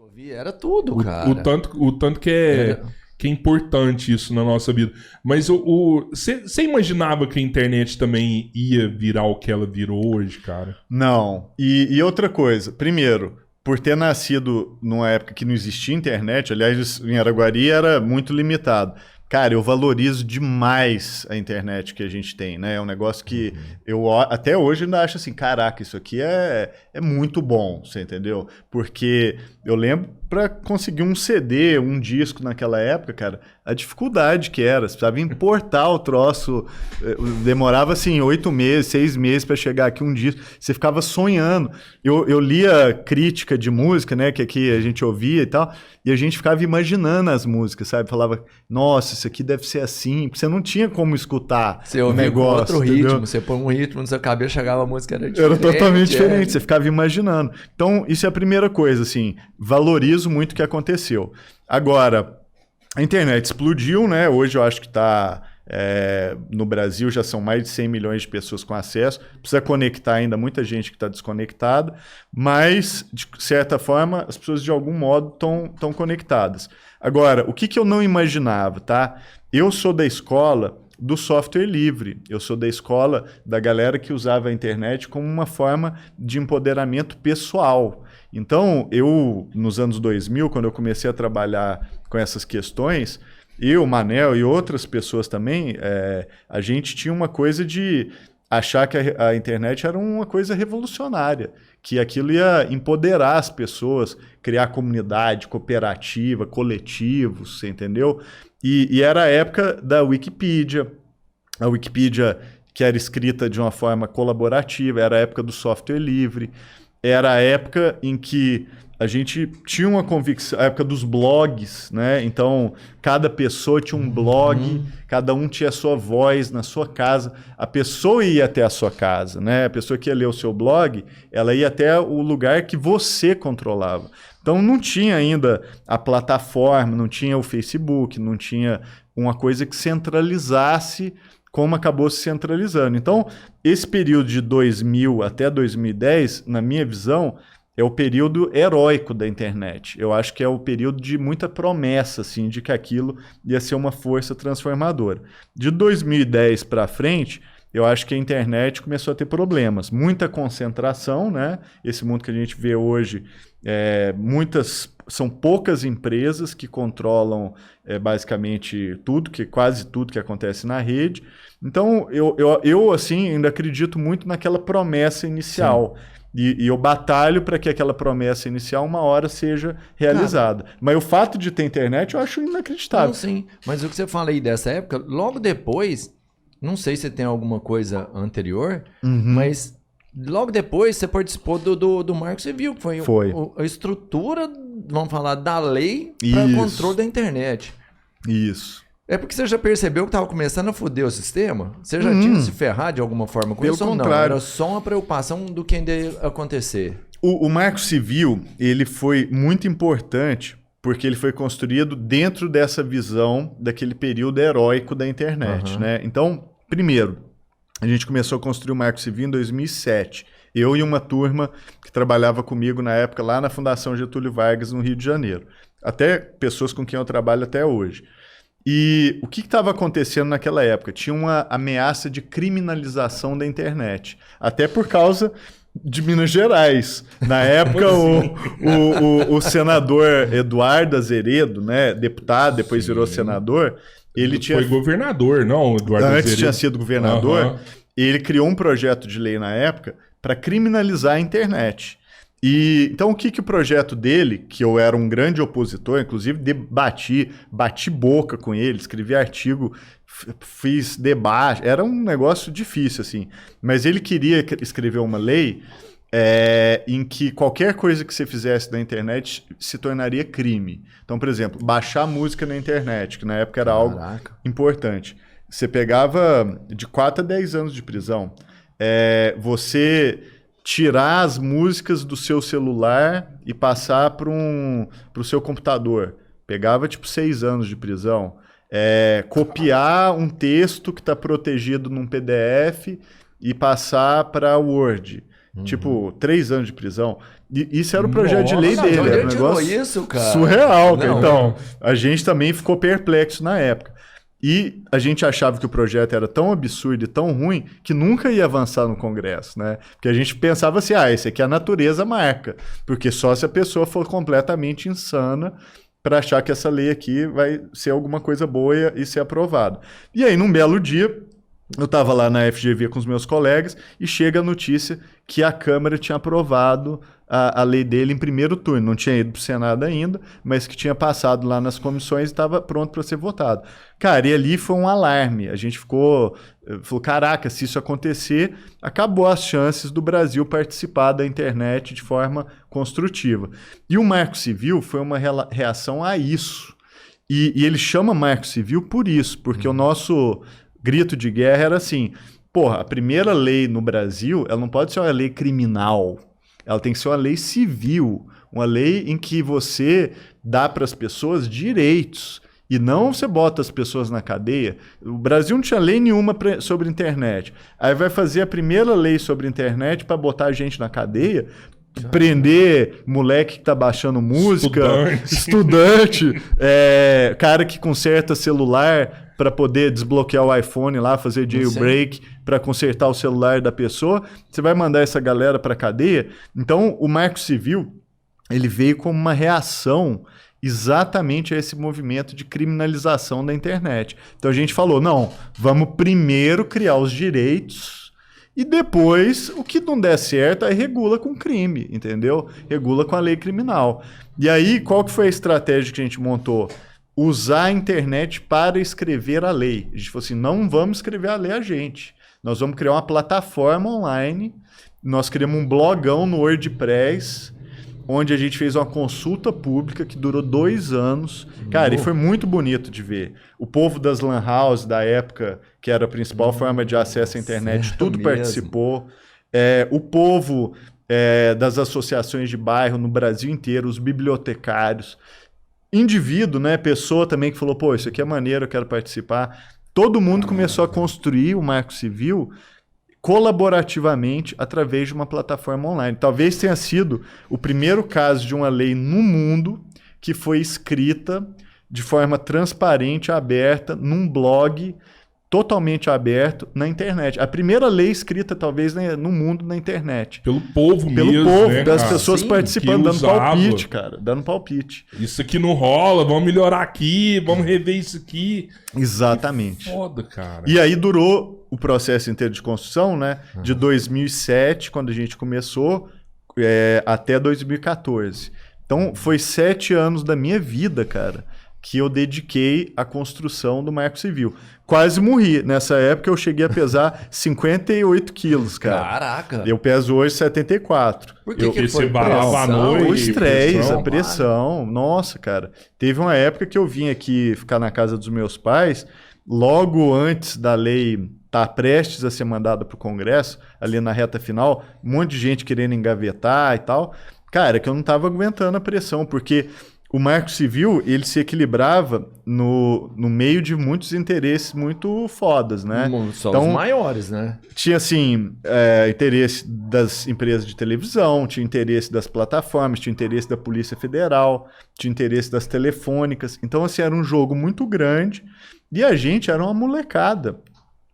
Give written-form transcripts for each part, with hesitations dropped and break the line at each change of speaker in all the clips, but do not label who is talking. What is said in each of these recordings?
ouvia, era tudo, cara.
O tanto que é importante isso na nossa vida. Mas você imaginava que a internet também ia virar o que ela virou hoje, cara?
Não. E outra coisa, primeiro, por ter nascido numa época que não existia internet, aliás, em Araguari era muito limitado. Cara, eu valorizo demais a internet que a gente tem, né? É um negócio que eu até hoje ainda acho assim, caraca, isso aqui é muito bom, você entendeu? Porque eu lembro para conseguir um CD, um disco naquela época, cara, a dificuldade que era, você precisava importar o troço, demorava assim 8 meses, 6 meses para chegar aqui um disco, você ficava sonhando. Eu lia crítica de música, né, que aqui a gente ouvia e tal, e a gente ficava imaginando as músicas, sabe? Falava, nossa, isso aqui deve ser assim, porque você não tinha como escutar
você ouvia
negócio,
outro
entendeu?
ritmo, você põe um ritmo na sua cabeça, chegava a música, era diferente.
Era totalmente diferente, você ficava imaginando. Então, isso é a primeira coisa, assim, valorizo muito o que aconteceu. Agora, a internet explodiu, né? Hoje eu acho que está... no Brasil já são mais de 100 milhões de pessoas com acesso. Precisa conectar ainda muita gente que está desconectada, mas, de certa forma, as pessoas de algum modo estão conectadas. Agora, o que eu não imaginava, tá? Eu sou da escola do software livre. Eu sou da escola da galera que usava a internet como uma forma de empoderamento pessoal. Então, eu, nos anos 2000, quando eu comecei a trabalhar com essas questões, eu, Manel e outras pessoas também, a gente tinha uma coisa de achar que a internet era uma coisa revolucionária, que aquilo ia empoderar as pessoas, criar comunidade, cooperativa, coletivos, você entendeu? E era a época da Wikipedia, a Wikipedia que era escrita de uma forma colaborativa, era a época do software livre, era a época em que a gente tinha uma convicção, a época dos blogs, né? Então, cada pessoa tinha um blog, cada um tinha a sua voz na sua casa. A pessoa ia até a sua casa, né? A pessoa que ia ler o seu blog, ela ia até o lugar que você controlava. Então, não tinha ainda a plataforma, não tinha o Facebook, não tinha uma coisa que centralizasse como acabou se centralizando. Então, esse período de 2000 até 2010, na minha visão, é o período heróico da internet. Eu acho que é o período de muita promessa, assim, de que aquilo ia ser uma força transformadora. De 2010 para frente, eu acho que a internet começou a ter problemas. Muita concentração, né? Esse mundo que a gente vê hoje, são poucas empresas que controlam basicamente tudo, quase tudo que acontece na rede. Então, eu assim, ainda acredito muito naquela promessa inicial. Sim. E eu batalho para que aquela promessa inicial uma hora seja realizada. Cara, mas o fato de ter internet eu acho inacreditável.
Não, sim, mas o que você fala aí dessa época, logo depois, não sei se tem alguma coisa anterior, mas logo depois você participou do Marco Civil, que foi. A estrutura, vamos falar, da lei para controle da internet.
Isso.
É porque você já percebeu que estava começando a foder o sistema? Você já tinha se ferrado de alguma forma com isso ou não? Era só uma preocupação do que ainda ia acontecer.
O Marco Civil, ele foi muito importante porque ele foi construído dentro dessa visão daquele período heróico da internet, né? Então, primeiro, a gente começou a construir o Marco Civil em 2007. Eu e uma turma que trabalhava comigo na época lá na Fundação Getúlio Vargas, no Rio de Janeiro. Até pessoas com quem eu trabalho até hoje. E o que estava acontecendo naquela época? Tinha uma ameaça de criminalização da internet. Até por causa de Minas Gerais. Na época, o senador Eduardo Azeredo, né, deputado, depois virou senador, ele
foi governador, não, Eduardo Azeredo?
Antes tinha sido governador. Ele criou um projeto de lei na época para criminalizar a internet. Então, o que o projeto dele, que eu era um grande opositor, inclusive bati boca com ele, escrevi artigo, fiz debate, era um negócio difícil, assim. Mas ele queria escrever uma lei em que qualquer coisa que você fizesse na internet se tornaria crime. Então, por exemplo, baixar música na internet, que na época era algo importante. Você pegava de 4 a 10 anos de prisão. Você tirar as músicas do seu celular e passar para o seu computador. Pegava tipo 6 anos de prisão. Copiar um texto que está protegido num PDF e passar para Word. Tipo, 3 anos de prisão. E isso era o projeto de lei dele.
Onde
Era um negócio
isso, cara?
surreal. Cara. Então, a gente também ficou perplexo na época. E a gente achava que o projeto era tão absurdo e tão ruim que nunca ia avançar no Congresso, né? Porque a gente pensava assim, esse aqui a natureza marca. Porque só se a pessoa for completamente insana para achar que essa lei aqui vai ser alguma coisa boa e ser aprovada. E aí, num belo dia, eu estava lá na FGV com os meus colegas e chega a notícia que a Câmara tinha aprovado a lei dele em primeiro turno. Não tinha ido para o Senado ainda, mas que tinha passado lá nas comissões e estava pronto para ser votado. Cara, e ali foi um alarme. A gente falou, caraca, se isso acontecer, acabou as chances do Brasil participar da internet de forma construtiva. E o Marco Civil foi uma reação a isso. E ele chama Marco Civil por isso, porque o nosso grito de guerra era assim, a primeira lei no Brasil, ela não pode ser uma lei criminal, ela tem que ser uma lei civil, uma lei em que você dá para as pessoas direitos e não você bota as pessoas na cadeia. O Brasil não tinha lei nenhuma sobre internet. Aí vai fazer a primeira lei sobre internet para botar a gente na cadeia, prender moleque que tá baixando música, estudante, cara que conserta celular para poder desbloquear o iPhone lá, fazer jailbreak para consertar o celular da pessoa. Você vai mandar essa galera para cadeia? Então, o Marco Civil, ele veio como uma reação exatamente a esse movimento de criminalização da internet. Então, a gente falou, não, vamos primeiro criar os direitos e depois, o que não der certo, aí regula com crime, entendeu? Regula com a lei criminal. E aí, qual que foi a estratégia que a gente montou? Usar a internet para escrever a lei. A gente falou assim, não vamos escrever a lei a gente. Nós vamos criar uma plataforma online. Nós criamos um blogão no WordPress, onde a gente fez uma consulta pública que durou 2 anos. Cara, e foi muito bonito de ver. O povo das lan house da época, que era a principal forma de acesso à internet, tudo mesmo participou. O povo das associações de bairro no Brasil inteiro, os bibliotecários, indivíduo, né, pessoa também que falou, isso aqui é maneiro, eu quero participar. Todo mundo começou a construir o Marco Civil colaborativamente através de uma plataforma online. Talvez tenha sido o primeiro caso de uma lei no mundo que foi escrita de forma transparente, aberta, num blog totalmente aberto na internet. A primeira lei escrita, talvez, no mundo na internet.
Pelo povo
Pelo
mesmo,
povo,
né,
das
cara?
pessoas participando, dando palpite, cara. Dando palpite.
Isso aqui não rola, vamos melhorar aqui, vamos rever isso aqui.
Exatamente.
Que foda, cara.
E aí durou o processo inteiro de construção, né? De 2007, quando a gente começou, até 2014. Então, foi 7 anos da minha vida, cara, que eu dediquei à construção do Marco Civil. Quase morri. Nessa época eu cheguei a pesar 58 quilos, cara.
Caraca!
Eu peso hoje 74.
Por que
você varava à noite?
O estresse, a pressão. Nossa, cara. Teve uma época que eu vim aqui ficar na casa dos meus pais, logo antes da lei estar prestes a ser mandada para o Congresso, ali na reta final, um monte de gente querendo engavetar e tal. Cara, que eu não estava aguentando a pressão, porque o Marco Civil, ele se equilibrava no meio de muitos interesses muito fodas, né?
Só então, os maiores, né?
Tinha, assim, interesse das empresas de televisão, tinha interesse das plataformas, tinha interesse da Polícia Federal, tinha interesse das telefônicas. Então, assim, era um jogo muito grande e a gente era uma molecada.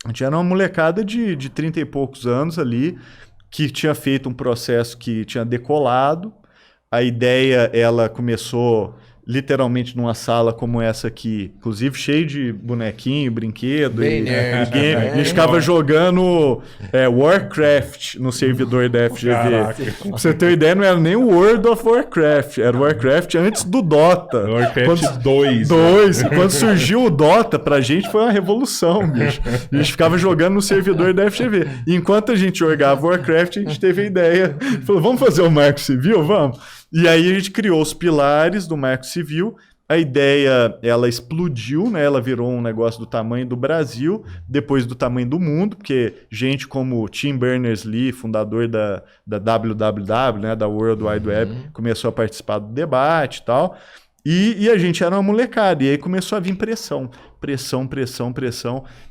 A gente era uma molecada de 30 e poucos anos ali, que tinha feito um processo que tinha decolado. A ideia, ela começou literalmente numa sala como essa aqui, inclusive cheio de bonequinho, brinquedo e game. A gente ficava jogando Warcraft no servidor da FGV.
Caraca.
Pra você ter uma ideia, não era nem o World of Warcraft, era o Warcraft antes do Dota.
Warcraft 2.
Quando surgiu o Dota, pra gente foi uma revolução, bicho. A gente ficava jogando no servidor da FGV. E enquanto a gente jogava Warcraft, a gente teve a ideia, falou, vamos fazer o Marco Civil? Vamos. E aí a gente criou os pilares do Marco Civil. A ideia, ela explodiu, né? Ela virou um negócio do tamanho do Brasil, depois do tamanho do mundo, porque gente como Tim Berners-Lee, fundador da WWW, né? Da World Wide Web, começou a participar do debate e tal. E a gente era uma molecada, e aí começou a vir pressão.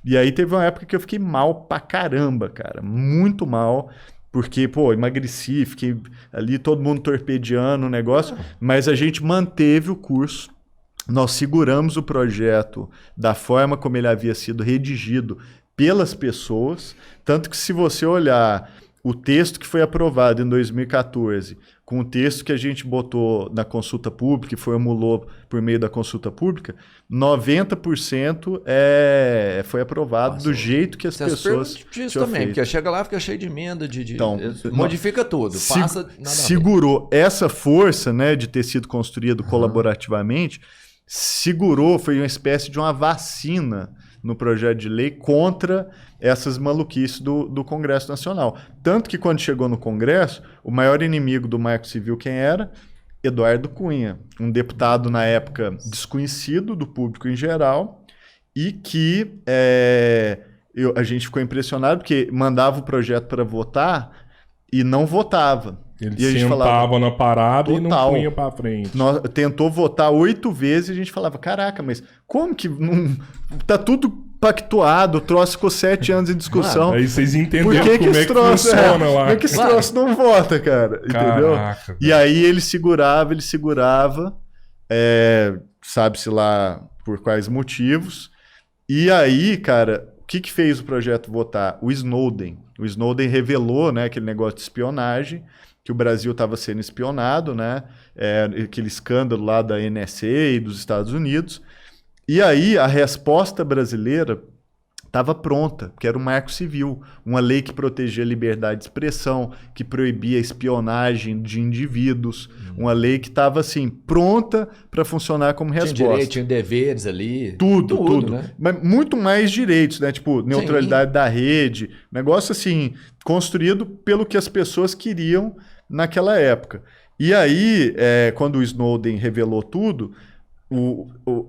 E aí teve uma época que eu fiquei mal pra caramba, cara, muito mal, porque, pô, emagreci, fiquei ali todo mundo torpedeando o negócio, mas a gente manteve o curso, nós seguramos o projeto da forma como ele havia sido redigido pelas pessoas, tanto que se você olhar o texto que foi aprovado em 2014, com o texto que a gente botou na consulta pública, que formulou por meio da consulta pública, 90% foi aprovado do jeito que as pessoas
disso também, feito. Porque chega lá, fica cheio de emenda, então, modifica tudo, passa nada
segurou essa força, né, de ter sido construído colaborativamente, segurou, foi uma espécie de uma vacina no projeto de lei contra essas maluquices do Congresso Nacional. Tanto que quando chegou no Congresso, o maior inimigo do Marco Civil quem era? Eduardo Cunha, um deputado na época desconhecido do público em geral e que a gente ficou impressionado porque mandava o projeto para votar e não votava.
Ele sentava na parada total, e não punha para frente.
Tentou votar 8 vezes e a gente falava, caraca, mas como que não... Tá tudo pactuado, o troço ficou 7 anos em discussão.
Aí vocês entenderam como é que funciona lá.
Como é que esse troço não vota, cara? Entendeu?
Caraca,
e aí ele segurava, sabe-se lá por quais motivos. E aí, cara, o que fez o projeto votar? O Snowden. O Snowden revelou, né, aquele negócio de espionagem, que o Brasil estava sendo espionado, né? Aquele escândalo lá da NSA e dos Estados Unidos. E aí a resposta brasileira estava pronta, que era o Marco Civil, uma lei que protegia a liberdade de expressão, que proibia a espionagem de indivíduos, uma lei que estava assim, pronta para funcionar como resposta.
Tinha direito, tinha deveres ali.
Tudo.
Né?
Mas muito mais direitos, né? Tipo, neutralidade da rede, negócio assim, construído pelo que as pessoas queriam naquela época. E aí, quando o Snowden revelou tudo,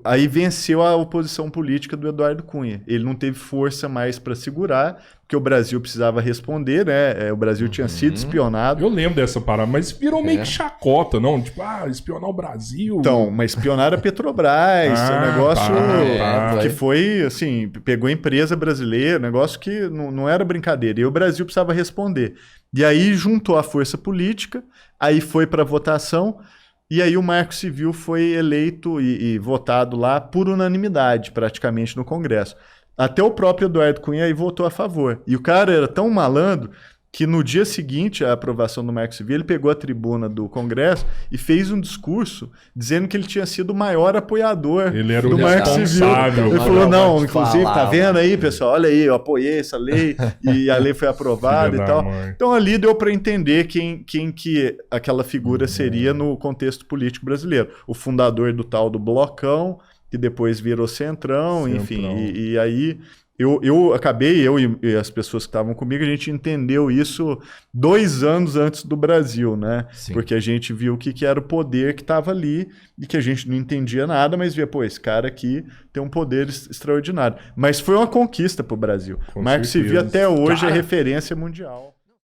aí venceu a oposição política do Eduardo Cunha. Ele não teve força mais para segurar, porque o Brasil precisava responder, né? O Brasil tinha sido espionado.
Eu lembro dessa parada, mas virou meio que chacota, não? Tipo, espionar o Brasil.
Então, mas espionaram a Petrobras, um negócio que foi, assim, pegou a empresa brasileira, negócio que não era brincadeira. E o Brasil precisava responder. E aí juntou a força política, aí foi para votação. E aí o Marco Civil foi eleito e votado lá por unanimidade, praticamente, no Congresso. Até o próprio Eduardo Cunha aí votou a favor. E o cara era tão malandro que no dia seguinte à aprovação do Marco Civil, ele pegou a tribuna do Congresso e fez um discurso dizendo que ele tinha sido o maior apoiador do Marco Civil. Ele falou, não, inclusive, tá vendo aí, pessoal? Olha aí, eu apoiei essa lei e a lei foi aprovada e tal. Então ali deu para entender quem que aquela figura seria no contexto político brasileiro. O fundador do tal do Blocão, que depois virou Centrão. Enfim. E aí... Eu e as pessoas que estavam comigo, a gente entendeu isso 2 anos antes do Brasil, né?
Sim.
Porque a gente viu o que era o poder que estava ali e que a gente não entendia nada, mas via, esse cara aqui tem um poder extraordinário. Mas foi uma conquista para o Brasil. Marco Civil até hoje é referência mundial.